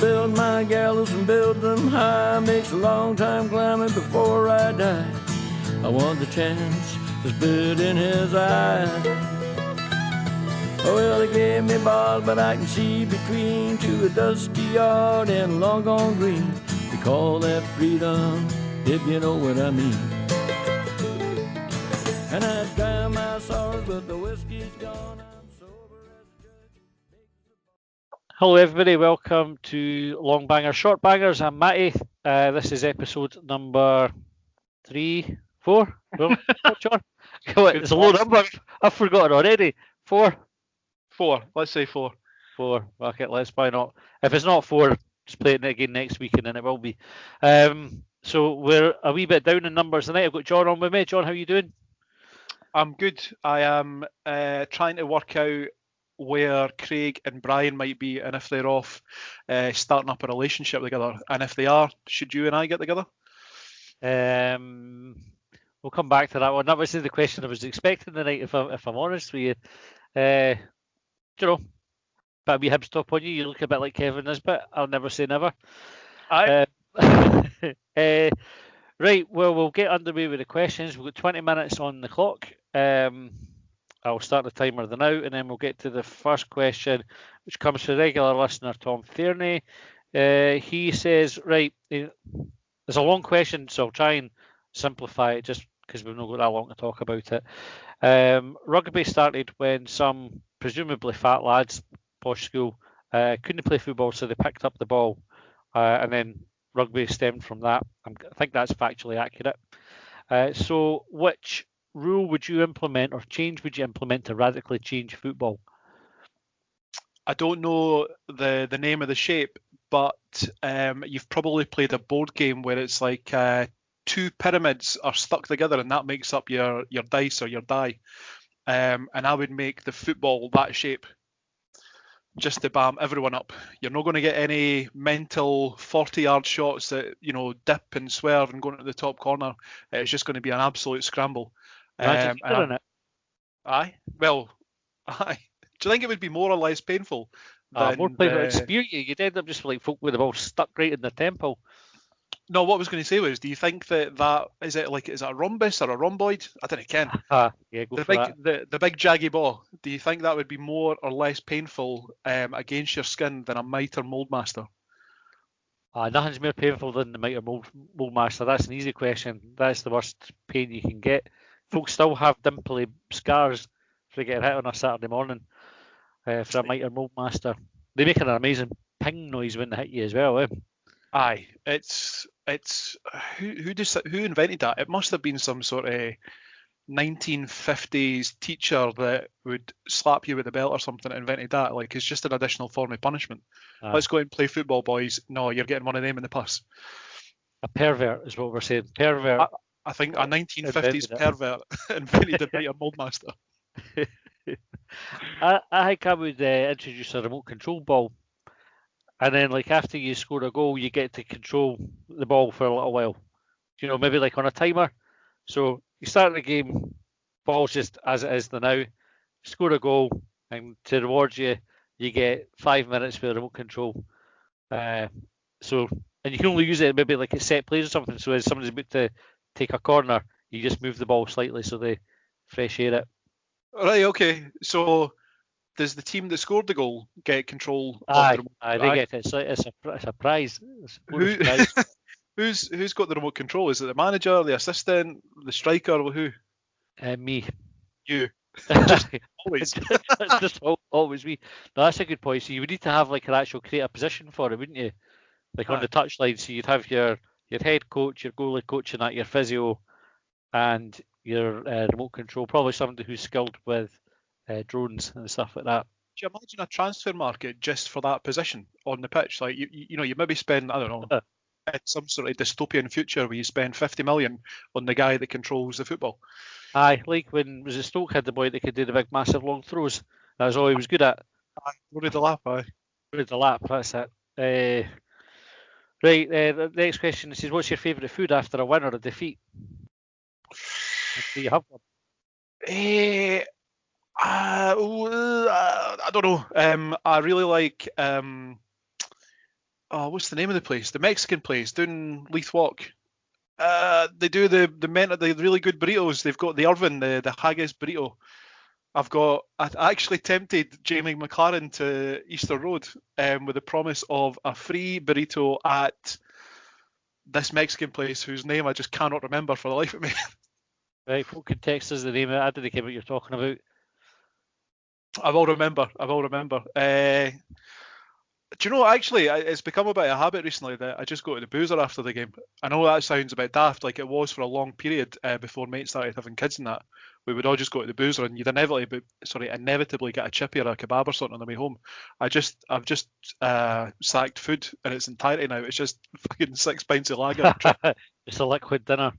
build my gallows and build them high. Makes a long time climbing before I die. I want the chance that's bit in his eye. Oh, well, they gave me balls, but I can see between to a dusty yard and long gone green. We call that freedom, if you know what I mean. And I dry my sorrows, but the whiskey's gone. I'm sober as a judge. Hello everybody, welcome to Longbangers, Shortbangers. I'm Matty. This is episode number 3, 4. Well, John? It's a low number. I've forgotten already. 4. 4. Let's say 4. 4. Okay, let's buy not. If it's not 4, just play it again next week and then it will be. So we're a wee bit down in numbers tonight. I've got John on with me. John, how are you doing? I'm good. I am trying to work out where Craig and Brian might be and if they're off starting up a relationship together. And if they are, should you and I get together? We'll come back to that one. That was the question I was expecting tonight, if I'm honest with you. You know, but a wee Hibs top on you. You look a bit like Kevin Nisbet. I'll never say never. Aye. Right, well, we'll get underway with the questions. We've got 20 minutes on the clock. I'll start the timer now, and then we'll get to the first question, which comes from regular listener Tom Fairney. He says, right, it's a long question, so I'll try and simplify it just because we've not got that long to talk about it. Rugby started when some presumably fat lads, posh school, couldn't play football, so they picked up the ball, and then rugby stemmed from that. I think that's factually accurate. So which rule would you implement or change would you implement to radically change football? I don't know the name of the shape, but you've probably played a board game where it's like 2 pyramids are stuck together and that makes up your dice or your die. And I would make the football that shape, just to bam everyone up. You're not going to get any mental 40-yard shots that, you know, dip and swerve and go into the top corner. It's just going to be an absolute scramble. Imagine in it. Aye. Well, aye. Do you think it would be more or less painful? More painful. It'd spear you. You'd end up just like folk with the ball stuck right in the temple. No, what I was going to say was, do you think that is it a rhombus or a rhomboid? I don't know, Ken. Yeah, go the for big, that. The big jaggy ball. Do you think that would be more or less painful against your skin than a mitre moldmaster? Nothing's more painful than the mitre moldmaster. That's an easy question. That's the worst pain you can get. Folks still have dimply scars for getting hit on a Saturday morning for a mitre moldmaster. They make an amazing ping noise when they hit you as well, eh? Aye, it's who invented that? It must have been some sort of 1950s teacher that would slap you with a belt or something that invented that. Like, it's just an additional form of punishment. Let's go and play football, boys. No, you're getting one of them in the pus. A pervert is what we're saying. Pervert. I think a 1950s pervert invented the mitre moldmaster. I think I would introduce a remote control ball. And then, like, after you score a goal, you get to control the ball for a little while. You know, maybe like on a timer. So you start the game, ball's just as it is now. Score a goal, and to reward you, you get 5 minutes for the remote control. And you can only use it maybe like a set plays or something. So as somebody's about to take a corner, you just move the ball slightly so they fresh air it. Right. Okay. So, does the team that scored the goal get control of the remote? They get it. It's a prize. Who's got the remote control? Is it the manager, the assistant, the striker, or who? Me. You. Just always. It's just always me. No, that's a good point. So you would need to have like an actual create a position for it, wouldn't you? Like on the touchline. So you'd have your head coach, your goalie coach, and that, your physio, and your remote control. Probably somebody who's skilled with drones and stuff like that. Do you imagine a transfer market just for that position on the pitch? Like you know, you maybe spend, I don't know, some sort of dystopian future where you spend 50 million on the guy that controls the football. Aye, like when was it Stoke had the boy that could do the big massive long throws. That was all he was good at. Rory the lap, aye. Rory the lap, that's it. Right, the next question says, what's your favourite food after a win or a defeat? Do you have one? I don't know. I really like what's the name of the place? The Mexican place down Leith Walk. They do the really good burritos. They've got the Irvin, the haggis burrito. I actually tempted Jamie McLaren to Easter Road with the promise of a free burrito at this Mexican place whose name I just cannot remember for the life of me. Right, folk can text us the name of it. I didn't care what you're talking about. I will remember. Do you know, actually, it's become a bit of a habit recently that I just go to the boozer after the game. I know that sounds a bit daft, like it was for a long period before mates started having kids and that. We would all just go to the boozer and you'd inevitably get a chippy or a kebab or something on the way home. I've just sacked food in its entirety now. It's just fucking 6 pints of lager. It's a liquid dinner.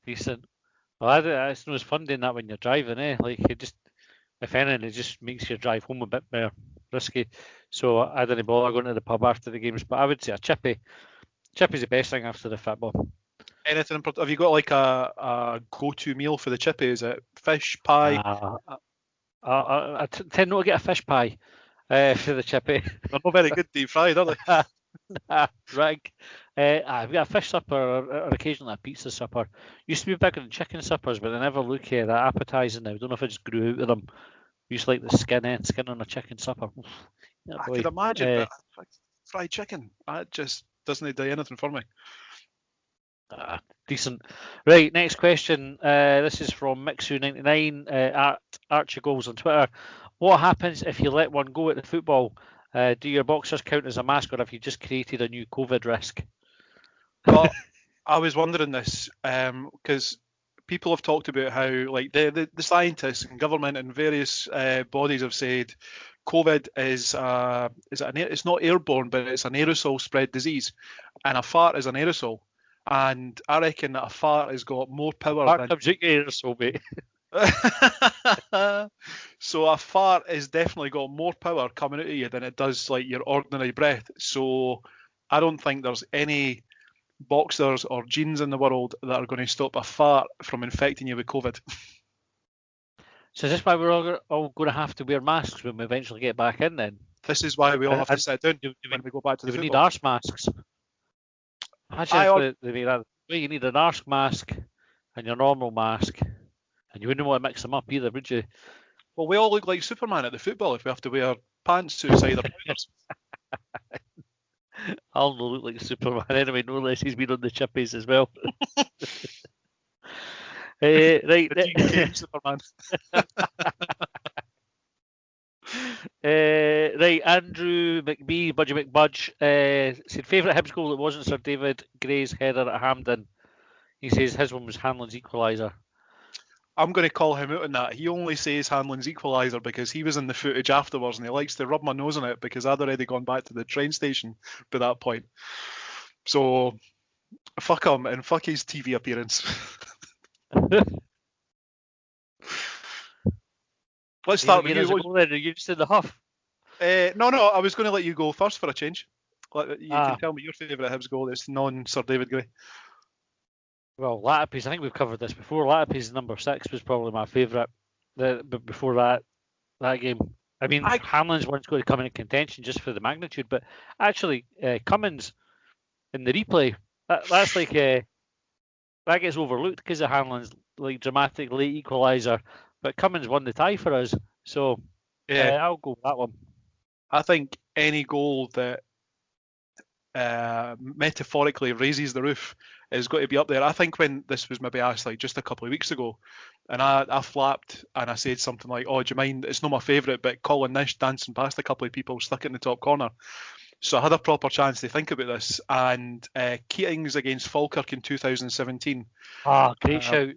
Decent. Well, it's no as fun doing that when you're driving, eh? Like, if anything, it just makes your drive home a bit more risky. So I didn't bother going to the pub after the games, but I would say a chippy. Chippy's the best thing after the football. Anything? Have you got like a go-to meal for the chippy? Is it fish pie? I tend not to get a fish pie for the chippy. They're not very good deep fried, are they? Right. I've got a fish supper or occasionally a pizza supper. Used to be bigger than chicken suppers, but they never look that appetising now. I don't know if I just grew out of them. Used to like the skin on a chicken supper. Yeah, I could imagine, but fried chicken, that just doesn't do anything for me. Decent. Right, next question. This is from Mixu99 at Archie Goals on Twitter. What happens if you let one go at the football? Do your boxers count as a mask, or have you just created a new COVID risk? Well, I was wondering this because people have talked about how, like, the scientists and government and various bodies have said COVID is it's not airborne, but it's an aerosol spread disease, and a fart is an aerosol. And I reckon that a fart has got more power than aerosol, mate. So a fart has definitely got more power coming out of you than it does like your ordinary breath. So I don't think there's any boxers or genes in the world that are going to stop a fart from infecting you with COVID. So is this why we're all going to have to wear masks when we eventually get back in then? This is why we all have to sit down when we go back to the football. Do we need arse masks? Imagine if they make that. Well, you need an arse mask and your normal mask, and you wouldn't want to mix them up either, would you? Well, we all look like Superman at the football if we have to wear pantsuits either. I'll not look like Superman anyway, no less he's been on the chippies as well. Right, Superman. Right, Andrew McBee, Budgie McBudge said favourite Hibs goal that wasn't Sir David Gray's header at Hampden. He says his one was Hanlon's equaliser. I'm going to call him out on that. He only says Hanlon's equaliser because he was in the footage afterwards and he likes to rub my nose on it because I'd already gone back to the train station by that point. So fuck him and fuck his TV appearance. Let's start with you. Are you just in the huff? No, I was going to let you go first for a change. You can tell me your favourite Hibs goal that's non-Sir David Gray. Well, Latipi's, I think we've covered this before. Latipi's number 6 was probably my favourite. But before that game, I mean, Hamlin's one's going to come in contention just for the magnitude. But actually, Cummins in the replay, that's like that gets overlooked because of Hamlin's like dramatic late equaliser. But Cummins won the tie for us, so yeah, I'll go with that one. I think any goal that metaphorically raises the roof is got to be up there. I think when this was maybe asked like just a couple of weeks ago, and I flapped and I said something like, "Oh, do you mind? It's not my favourite, but Colin Nish dancing past a couple of people stuck it in the top corner." So I had a proper chance to think about this, and Keating's against Falkirk in 2017. Great shout.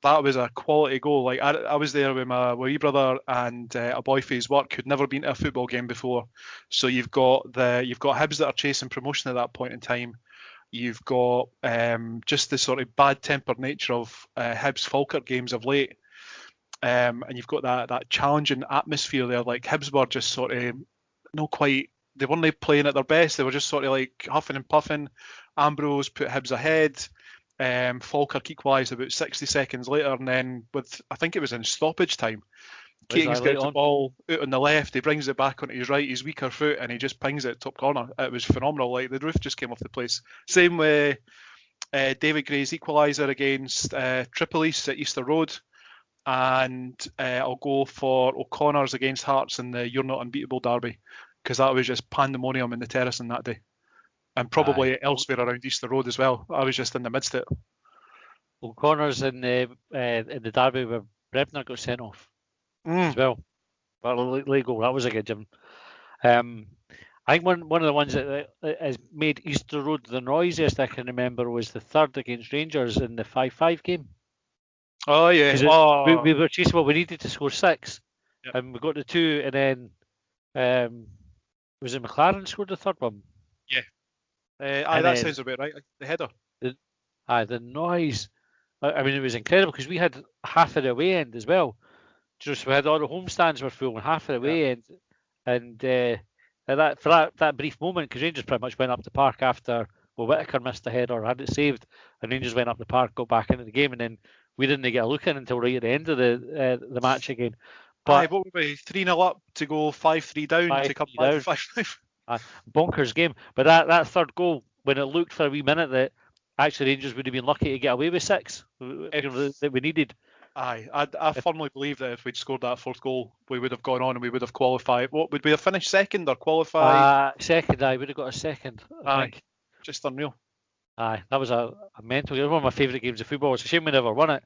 That was a quality goal. Like I was there with my wee brother and a boy for his work who'd never been to a football game before. So you've got Hibs that are chasing promotion at that point in time. You've got just the sort of bad-tempered nature of Hibs Falkirk games of late, and you've got that challenging atmosphere there. Like Hibs were just sort of not quite. They weren't playing at their best. They were just sort of like huffing and puffing. Ambrose put Hibs ahead. Falkirk equalised about 60 seconds later, and then I think it was in stoppage time, Keating's Right gets the on. ball out on the left, he brings it back onto his right, his weaker foot, and he just pings it top corner. It was phenomenal. Like, the roof just came off the place. Same with David Gray's equaliser against Tripolis at Easter Road. And I'll go for O'Connor's against Hearts in the You're Not Unbeatable derby, because that was just pandemonium in the terracing that day. And probably elsewhere around Easter Road as well. I was just in the midst of it. O'Connor's in the derby where Brebner got sent off as well. But legal, that was a good gym. I think one of the ones that has made Easter Road the noisiest I can remember was the third against Rangers in the 5-5 game. Oh, yeah. We were chasing, well, we needed to score 6. Yep. And we got the 2, and then was it McLaren scored the third one? Yeah. That sounds about right. The header. The noise. I mean, it was incredible because we had half of the away end as well. Just we had all the home stands were full and half of the away end, and that brief moment, because Rangers pretty much went up the park after Whittaker missed the header, had it saved, and Rangers went up the park, got back into the game, and then we didn't get a look in until right at the end of the match again. But what would be 3-0 up to go 5-3 down to come back 5-5? Bonkers game. But that third goal, when it looked for a wee minute that actually Rangers would have been lucky to get away with 6 that we needed. I firmly believe that if we'd scored that fourth goal, we would have gone on and we would have qualified. What would we have finished, second or qualified? Second. I would have got a second. I think. Just unreal. That was a mental. It was one of my favourite games of football. It's a shame we never won it.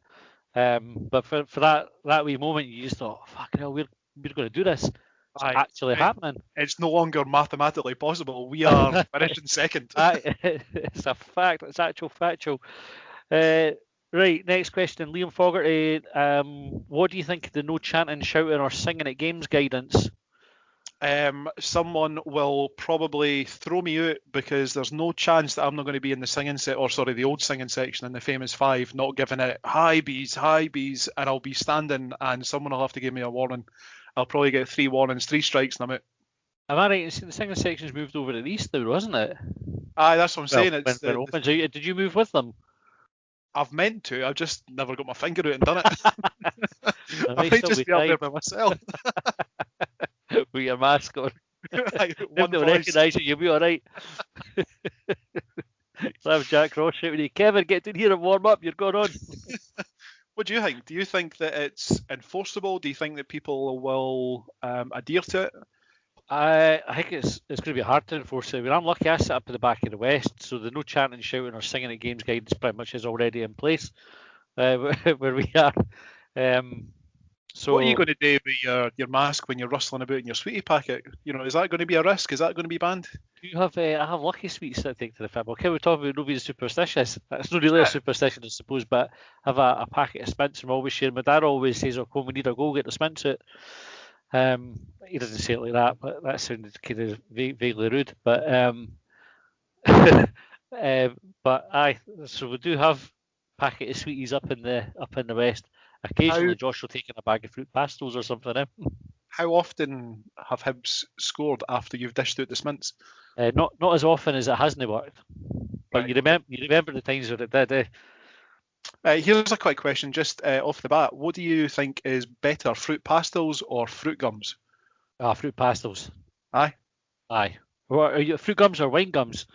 But for that wee moment, you just thought, fucking hell, we're going to do this. It's actually happening. It's no longer mathematically possible. We are finishing second. It's a fact. It's actual factual. Right, next question. Liam Fogarty, what do you think of the no chanting, shouting or singing at games guidance? Someone will probably throw me out because there's no chance that I'm not going to be in the old singing section in the famous 5, not giving it high bees, and I'll be standing and someone will have to give me a warning. I'll probably get 3 warnings, 3 strikes, and I'm out. Am I right? The singing section's moved over to the east now, wasn't it? That's what I'm saying. When open. So did you move with them? I've meant to. I've just never got my finger out and done it. I might just be up there by myself. With your mask on. One they'll recognise you, you'll be alright. So have Jack Ross shouting, Kevin, get in here and warm up, you're going on. What do you think? Do you think that it's enforceable? Do you think that people will adhere to it? I think it's going to be hard to enforce it. I mean, I'm lucky I sit up at the back of the West, so the no chanting, shouting or singing at games guidance pretty much is already in place where we are. So what are you going to do with your mask when you're rustling about in your sweetie packet? Is that going to be a risk? Is that going to be banned? Do you have? I have lucky sweets that I take to the football. Okay, we talk about nobody's superstitious. That's not really a superstition, I suppose, but I have a packet of Spints I'm always sharing. My dad always says, "Oh, when we need a goal, get the Spints out." He doesn't say it like that, but that sounded kind of vaguely rude. But so we do have a packet of sweeties up in the West. Occasionally, Josh will take in a bag of fruit pastels or something. How often have Hibs scored after you've dished out the Smints? Not as often as it hasn't worked. But right. You remember the times where it did. Here's a quick question, just off the bat. What do you think is better, fruit pastels or fruit gums? Fruit pastels. Aye. What, are you fruit gums or wine gums?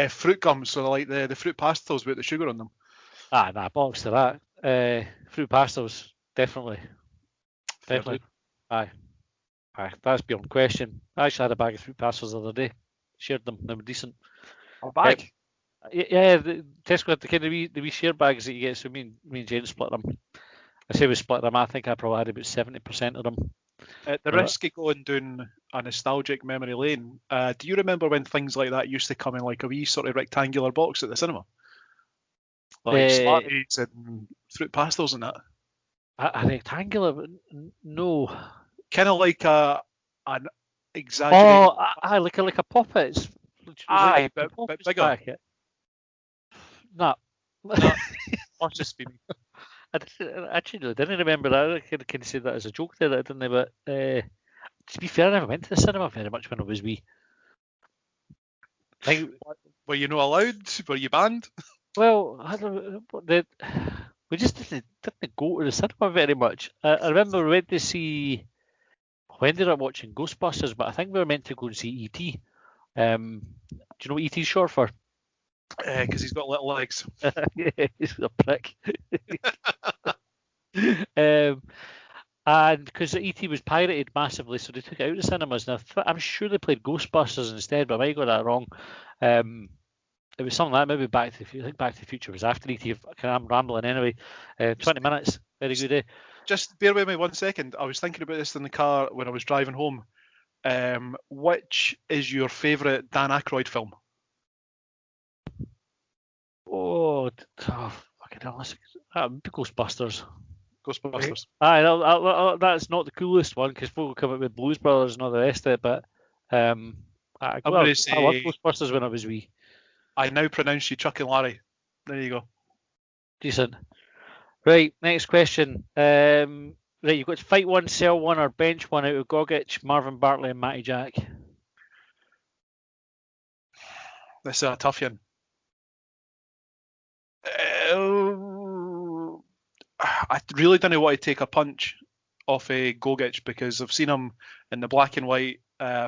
Fruit gums, so like the fruit pastels with the sugar on them. Bollocks to that. Fruit pastels, definitely. Aye. That's beyond question. I actually had a bag of fruit pastels the other day. Shared them. They were decent. A bag? Yeah, Tesco had the kind of the wee share bags that you get. So me and Jane split them. I say we split them. I think I probably had about 70% of them. At the risk of going down a nostalgic memory lane, do you remember when things like that used to come in like a wee sort of rectangular box at the cinema? Like Smarties and fruit pastels and that? A rectangular? No. Kind of like an exaggerated... Oh, like a Poppets. Aye, but bigger. Packet. No. I'll just be me. I didn't remember that. I can say that as a joke there, didn't I? But to be fair, I never went to the cinema very much when I was wee. Were you not allowed? Were you banned? Well, We just didn't go to the cinema very much. I remember we went to see. We ended up watching Ghostbusters, but I think we were meant to go and see E.T. Do you know what E.T.'s short for? Because he's got little legs. Yeah, he's a prick. And because E.T. was pirated massively, so they took it out of the cinemas. And I'm sure they played Ghostbusters instead, but I might got that wrong. It was something like that. Maybe Back to the Future was after E.T. I'm rambling anyway. 20 minutes, very good day. Just bear with me 1 second. I was thinking about this in the car when I was driving home. Which is your favourite Dan Aykroyd film? Fucking hell, Ghostbusters. Ghostbusters. Aye, that's not the coolest one because folk will come up with Blues Brothers and all the rest of it, but I loved Ghostbusters when I was wee. I now pronounce you Chuck and Larry. There you go. Decent. Right, next question. Right, you've got to fight one, sell one, or bench one out of Gogic, Marvin Bartley, and Matty Jack. This is a tough one. I really don't want to take a punch off a Gogic because I've seen him in the black and white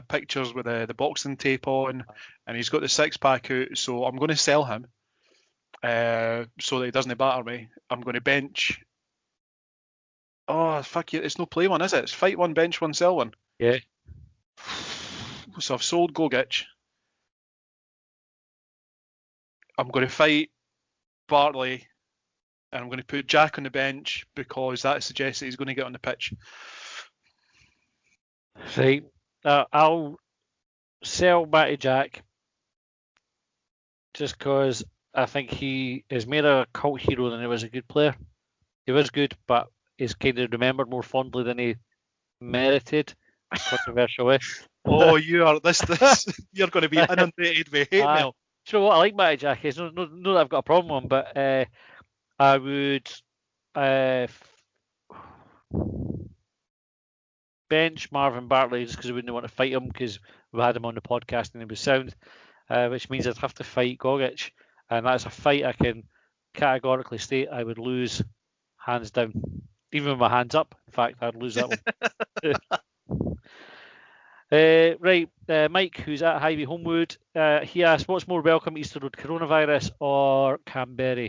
pictures with the boxing tape on, and he's got the six-pack out, so I'm going to sell him so that he doesn't batter me. I'm going to bench. Oh, fuck you. It's no play one, is it? It's fight one, bench one, sell one. Yeah. So I've sold Gogic. I'm going to fight Bartley, and I'm going to put Jack on the bench because that suggests that he's going to get on the pitch. Right. I'll sell Matty Jack just because I think he is more a cult hero than he was a good player. He was good, but he's kind of remembered more fondly than he merited. Controversial way. Oh, you're going to be inundated with hate mail. Do you know what? I like Matty Jack. It's not that I've got a problem with him, but I would bench Marvin Bartley just because I wouldn't want to fight him because we had him on the podcast and he was sound, which means I'd have to fight Gogic, and that's a fight I can categorically state I would lose hands down, even with my hands up. In fact, I'd lose that one. Right, Mike, who's at Highway Homewood, he asked, what's more welcome, Easter Road coronavirus or Canberra?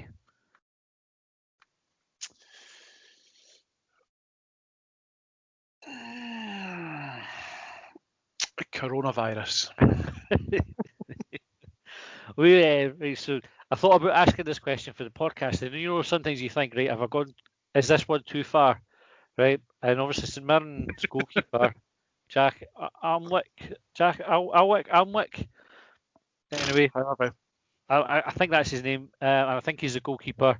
Coronavirus. Right, so I thought about asking this question for the podcast, and you know sometimes you think, right, have I gone? Is this one too far? Right, and obviously St Mirren's goalkeeper Jack Almwick. Anyway, I think that's his name, and I think he's the goalkeeper.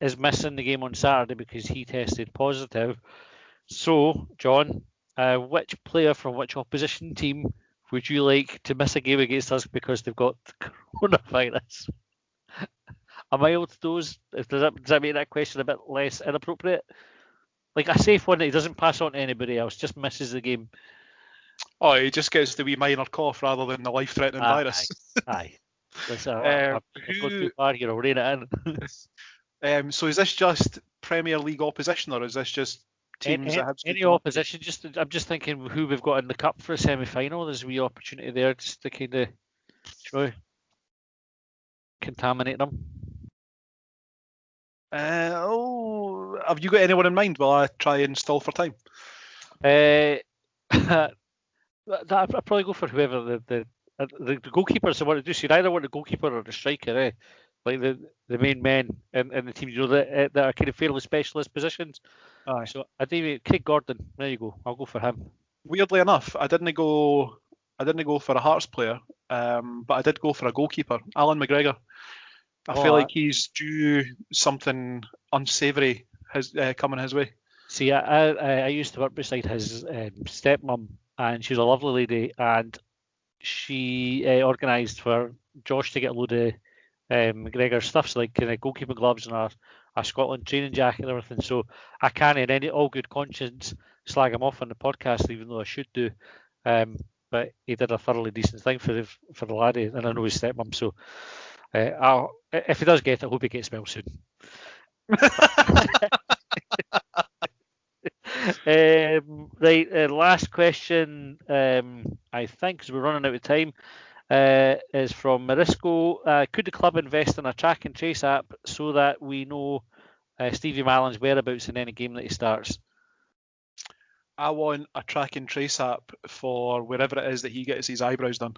Is missing the game on Saturday because he tested positive. So, John, which player from which opposition team would you like to miss a game against us because they've got coronavirus? Am I able to those? Does that make that question a bit less inappropriate? Like a safe one that he doesn't pass on to anybody else, just misses the game. Oh, he just gets the wee minor cough rather than the life-threatening virus. Aye. I've gone too far here. I'll rein it in. So is this just Premier League opposition, or is this just teams that have any opposition? I'm just thinking who we've got in the cup for a semi-final. There's a wee opportunity there just to kind of contaminate them. Have you got anyone in mind while I try and stall for time? I'd probably go for whoever the goalkeepers I want to do. So you either want the goalkeeper or the striker, like the main men in the team, that are kind of fairly specialist positions. Aye. So Craig Gordon. There you go. I'll go for him. Weirdly enough, I didn't go for a Hearts player, but I did go for a goalkeeper, Alan McGregor. I feel like he's due something unsavoury coming his way. See, I used to work beside his stepmom, and she's a lovely lady, and she organised for Josh to get a load of McGregor stuff, so like kind of goalkeeping gloves and a Scotland training jacket and everything. So I can't, in any all good conscience, slag him off on the podcast, even though I should do. But he did a thoroughly decent thing for the laddie, and I know his stepmom. So if he does get it, I hope he gets well soon. Right, last question, I think, because we're running out of time, is from Marisco. Could the club invest in a track and trace app so that we know Stevie Mallon's whereabouts in any game that he starts? I want a track and trace app for wherever it is that he gets his eyebrows done.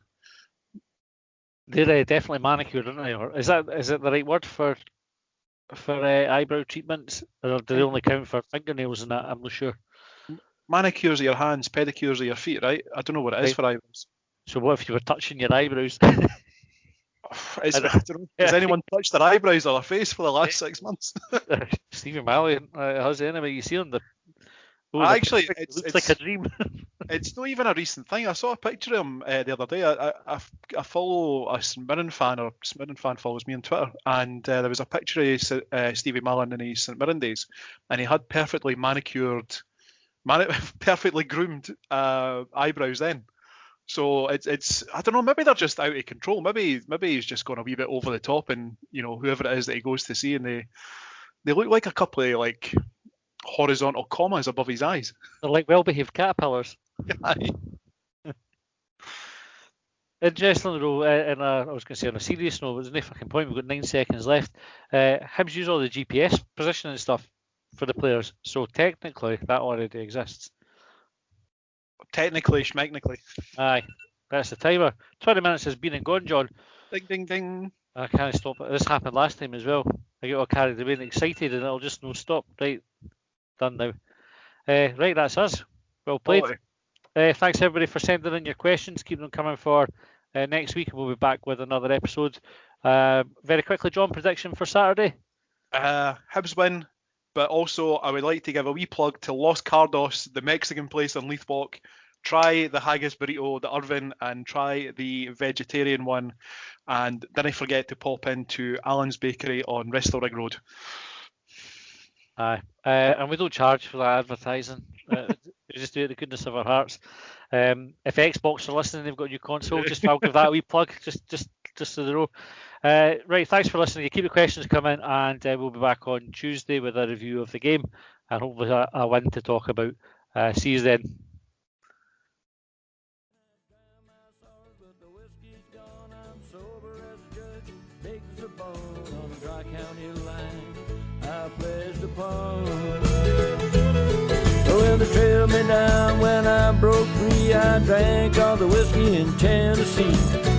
They're definitely manicured, aren't they? Or is it the right word for eyebrow treatments? Or do they only count for fingernails and that? I'm not sure. Manicures of your hands, pedicures of your feet, right? I don't know what it is for eyebrows. So what if you were touching your eyebrows? I don't know. Has anyone touched their eyebrows or their face for the last 6 months? Stephen Mallon has anyway. You see on the. Actually, it looks like a dream. It's not even a recent thing. I saw a picture of him the other day. I follow a St Mirren fan, or St Mirren fan follows me on Twitter, and there was a picture of Stevie Mallon in his St Mirren days, and he had perfectly manicured, perfectly groomed eyebrows then. So it's I don't know, maybe they're just out of control. Maybe he's just gone a wee bit over the top, and whoever it is that he goes to see, and they look like a couple of like horizontal commas above his eyes. They're like well-behaved caterpillars. Interesting though, and I was going to say on a serious note, there's no fucking point. We've got 9 seconds left. Hibs use all the GPS positioning and stuff for the players, so technically that already exists. Technically, schmechnically. Aye, that's the timer. 20 minutes has been and gone, John. Ding, ding, ding. I can't stop it. This happened last time as well. I get all carried away and excited, and it'll just no stop. Right, done now. Right, that's us. Well played. Thanks everybody for sending in your questions. Keep them coming for next week, and we'll be back with another episode. Very quickly, John, prediction for Saturday? Hibs win, but also I would like to give a wee plug to Los Cardos, the Mexican place on Leith Walk. Try the haggis burrito, the Irvin, and try the vegetarian one. And don't forget to pop into Alan's Bakery on Wrestle Ring Road. Aye, and we don't charge for that advertising. We just do it the goodness of our hearts. If Xbox are listening, they've got a new console. I'll give that a wee plug, just so they know. Right, thanks for listening. You keep the questions coming, and we'll be back on Tuesday with a review of the game and hopefully a win to talk about. See you then. Well, they trailed me down when I broke free. I drank all the whiskey in Tennessee.